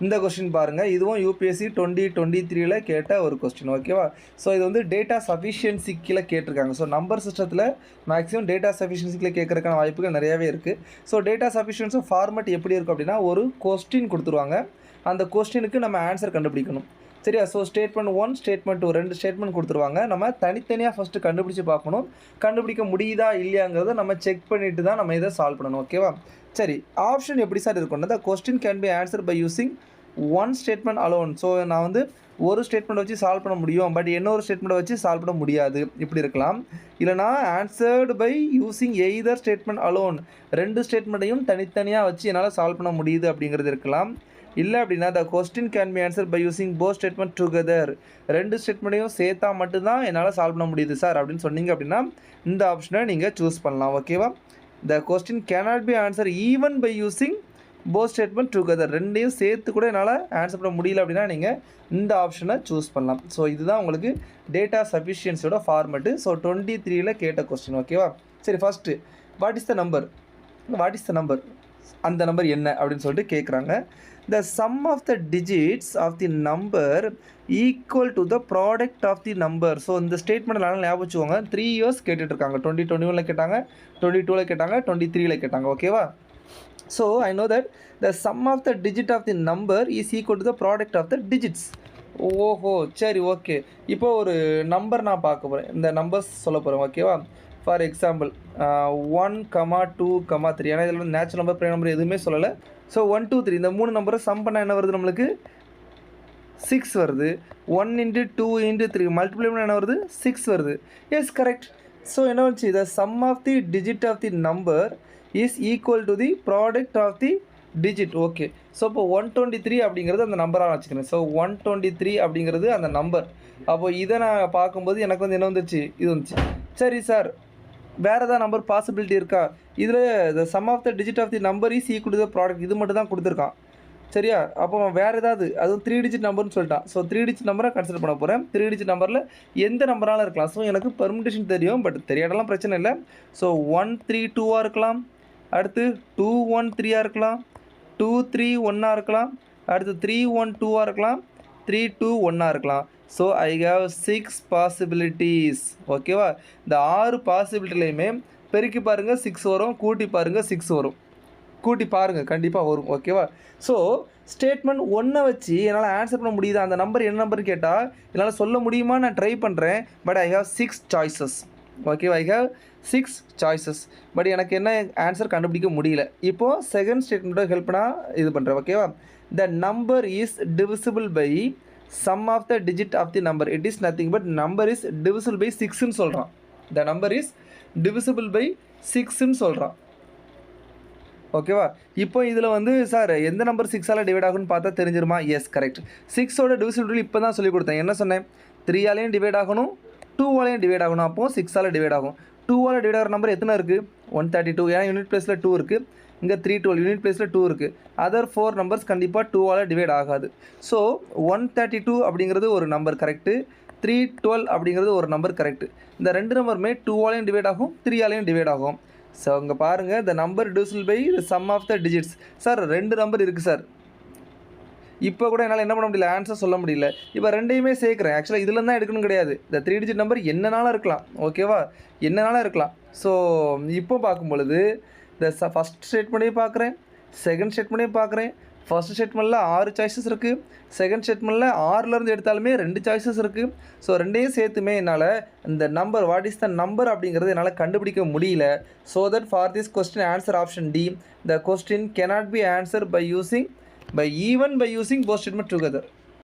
இந்த கொஸ்டின் பாருங்கள், இதுவும் யூபிஎஸ்சி 2023ல் கேட்ட ஒரு கொஸ்டின். ஓகேவா? ஸோ இது வந்து டேட்டா சஃபிஷியன்சி கீழே கேட்டிருக்காங்க. ஸோ நம்பர் சிஸ்டத்தில் மேக்ஸிமம் டேட்டா சஃபிஷியன்சிக்கில் கேட்கறதுக்கான வாய்ப்புகள் நிறையாவே இருக்குது. ஸோ டேட்டா சஃபிஷியன்ஸும் ஃபார்மேட் எப்படி இருக்கும் அப்படின்னா, ஒரு கொஸ்டின் கொடுத்துருவாங்க. அந்த கொஸ்டினுக்கு நம்ம ஆன்சர் கண்டுபிடிக்கணும். சரியா? ஸோ ஸ்டேட்மெண்ட் 1, ஸ்டேட்மெண்ட் 2 2 ஸ்டேட்மெண்ட் கொடுத்துருவாங்க. நம்ம தனித்தனியாக ஃபஸ்ட்டு கண்டுபிடிச்சி பார்க்கணும். கண்டுபிடிக்க முடியுதா இல்லையாங்கிறத நம்ம செக் பண்ணிவிட்டு தான் நம்ம இதை சால்வ் பண்ணணும். ஓகேவா? சரி, ஆப்ஷன் எப்படி சார் இருக்குன்னா, the question can be answer by using one statement alone. So நான் வந்து ஒரு ஸ்டேட்மெண்ட் வச்சு சால்வ் பண்ண முடியும், பட் இன்னொரு ஸ்டேட்மெண்ட்டை வச்சு சால்வ் பண்ண முடியாது, இப்படி இருக்கலாம். இல்லைனா answered by using either statement alone, ரெண்டு ஸ்டேட்மெண்ட்டையும் தனித்தனியாக வச்சு என்னால் சால்வ் பண்ண முடியுது அப்படிங்கிறது இருக்கலாம். இல்லை அப்படின்னா the question can be answer by using both statement together, ரெண்டு ஸ்டேட்மெண்ட்டையும் சேர்த்தா மட்டும்தான் என்னால் சால்வ் பண்ண முடியுது சார் அப்படின்னு சொன்னீங்க அப்படின்னா இந்த ஆப்ஷனை நீங்கள் சூஸ் பண்ணலாம். ஓகேவா? The question cannot be answer even by using both statement together, ரெண்டையும் சேர்த்து கூட என்னால் ஆன்சர் பண்ண முடியல அப்படின்னா நீங்கள் இந்த ஆப்ஷனை சூஸ் பண்ணலாம். ஸோ இதுதான் உங்களுக்கு டேட்டா சஃபிஷியன்சியோட ஃபார்மெட்டு. ஸோ 23ல் கேட்ட கொஸ்டின். ஓகேவா? சரி, first what is the number, அந்த நம்பர் என்ன அப்படின்னு சொல்லிட்டு கேட்குறாங்க. The sum of the digits of the number equal to the product of the number. So இந்த ஸ்டேட்மெண்ட் எல்லாம் ஞாபகம் வச்சுக்கோங்க. 3 இயர்ஸ் கேட்டுட்ருக்காங்க. 2021 கேட்டாங்க, 22 கேட்டாங்க, 23 கேட்டாங்க. ஓகேவா? So I know that the sum of the digit of the number is equal to the product of the digits. ஓஹோ, சரி, ஓகே. இப்போ ஒரு நம்பர் நான் பார்க்க போகிறேன், இந்த நம்பர்ஸ் சொல்ல போகிறேன். ஓகேவா? For example 1, 2, 3. ஏன்னா இதில் வந்து நேச்சுரல் நம்பர், ப்ரைம் நம்பர் எதுவுமே சொல்லலை. ஸோ 1, 2, 3 இந்த 3 நம்பரை சம் பண்ணால் என்ன வருது நம்மளுக்கு? 6 வருது. 1 × 2 × 3 மல்டிப்ளை பண்ணால் என்ன வருது? 6 வருது. S, correct. ஸோ என்ன வந்துச்சு? The sum of the digit of the number is equal to the product of the digit. Okay. So இப்போ 123 அப்படிங்கிறது அந்த நம்பராக வச்சுக்கிறேன். ஸோ 123 அப்படிங்கிறது அந்த நம்பர். அப்போது இதை நான் பார்க்கும்போது எனக்கு வந்து என்ன வந்துச்சு? இது வந்துச்சு. சரி சார், வேறு ஏதாவது நம்பர் பாசிபிலிட்டி இருக்கா? இதில் the sum of the digit of the number is equal to the product, இது மட்டும் தான் கொடுத்துருக்கான். சரியா? அப்போ வேறு ஏதாவது, அதுவும் 3 டிஜிட் நம்பர்னு சொல்லிட்டான். ஸோ 3 டிஜிட் நம்பரை கன்சிடர் பண்ண போகிறேன். 3 டிஜிட் நம்பரில் எந்த நம்பராலும் இருக்கலாம். ஸோ எனக்கு பெர்முடேஷன் தெரியும், பட் தெரியாதெல்லாம் பிரச்சனை இல்லை. ஸோ 1, 3, 2 இருக்கலாம். அடுத்து 2, 1, 3 இருக்கலாம். 2, 3, 1 இருக்கலாம். அடுத்து 3, 1, 2 இருக்கலாம். 3, 2, 1 இருக்கலாம். So I have 6 possibilities. ஓகேவா? இந்த 6 பாசிபிலிட்டிலையுமே பெருக்கி பாருங்கள் 6 வரும், கூட்டி பாருங்கள் 6 வரும், கூட்டி பாருங்கள் கண்டிப்பாக வரும். ஓகேவா? ஸோ ஸ்டேட்மெண்ட் 1 வச்சு என்னால் ஆன்சர் பண்ண முடியுதா? அந்த நம்பர் என்ன நம்பர்னு கேட்டால் என்னால் சொல்ல முடியுமா? நான் ட்ரை பண்ணுறேன், பட் ஐ ஹேவ் 6 சாய்ஸஸ். ஓகேவா? ஐ ஹேவ் 6 சாய்ஸஸ், பட் எனக்கு என்ன ஆன்சர் கண்டுபிடிக்க முடியல. இப்போது செகண்ட் ஸ்டேட்மெண்ட்டோட ஹெல்ப்னால் இது பண்ணுறேன். ஓகேவா? The number is divisible by sum of the digit of the number. It is nothing but number is divisible by 6ன்னு சொல்கிறான். The number is divisible by 6ன்னு சொல்கிறான். ஓகேவா? இப்போ இதில் வந்து சார் எந்த நம்பர் 6ஆல் டிவைட் ஆகும்னு பார்த்தா தெரிஞ்சிருமா? Yes, correct. 6ஓட டிவிசிபிலிட்டி இப்போ தான் சொல்லிக் கொடுத்தேன். என்ன சொன்னேன்? 3ஆலையும் டிவைட் ஆகணும், 2ஆலையும் டிவைட் ஆகணும். அப்போது 6ஆல் டிவைட் ஆகும். 2ஆல் டிவைட் ஆகிற நம்பர் எத்தனை இருக்குது? 132. ஏன்னா யூனிட் பிளேஸில் 2 இருக்குது. இங்கே 312 யூனிட் பிளேஸில் 2 இருக்குது. அதர் 4 நம்பர்ஸ் கண்டிப்பாக 2ஆல் டிவைட் ஆகாது. ஸோ 132 அப்படிங்கிறது ஒரு நம்பர் கரெக்டு, 312 அப்படிங்கிறது ஒரு நம்பர் கரெக்டு. இந்த ரெண்டு நம்பருமே 2ஆலையும் டிவைட் ஆகும், 3ஆலையும் டிவைட் ஆகும். ஸோ அங்கே பாருங்கள், the number divisible by the sum of the digits. Sir 2 number இருக்குது சார், இப்போ கூட என்னால் என்ன பண்ண முடியல, ஆன்சர் சொல்ல முடியல. இப்போ ரெண்டையுமே சேர்க்குறேன். ஆக்சுவலாக இதில் தான் எடுக்கணும் கிடையாது. இந்த 3 டிஜிட் நம்பர் என்னனாலும் இருக்கலாம். ஓகேவா? என்னனாலும் இருக்கலாம். ஸோ இப்போ பார்க்கும் பொழுது இந்த ஃபஸ்ட் ஸ்டேட்மெண்ட்டையும் பார்க்குறேன், செகண்ட் ஸ்டேட்மெண்ட்டையும் பார்க்குறேன். ஃபஸ்ட் ஸ்டேட்மெண்ட்டில் 6 சாய்ஸஸ் இருக்குது. செகண்ட் ஸ்டேட்மெண்ட்டில் 6லேருந்து எடுத்தாலுமே 2 சாய்ஸஸ் இருக்குது. ஸோ ரெண்டையும் சேர்த்துமே என்னால் இந்த number what is the number அப்படிங்கிறது என்னால் கண்டுபிடிக்க முடியல. So that for this question answer option D, the question cannot be answered by using both statement together.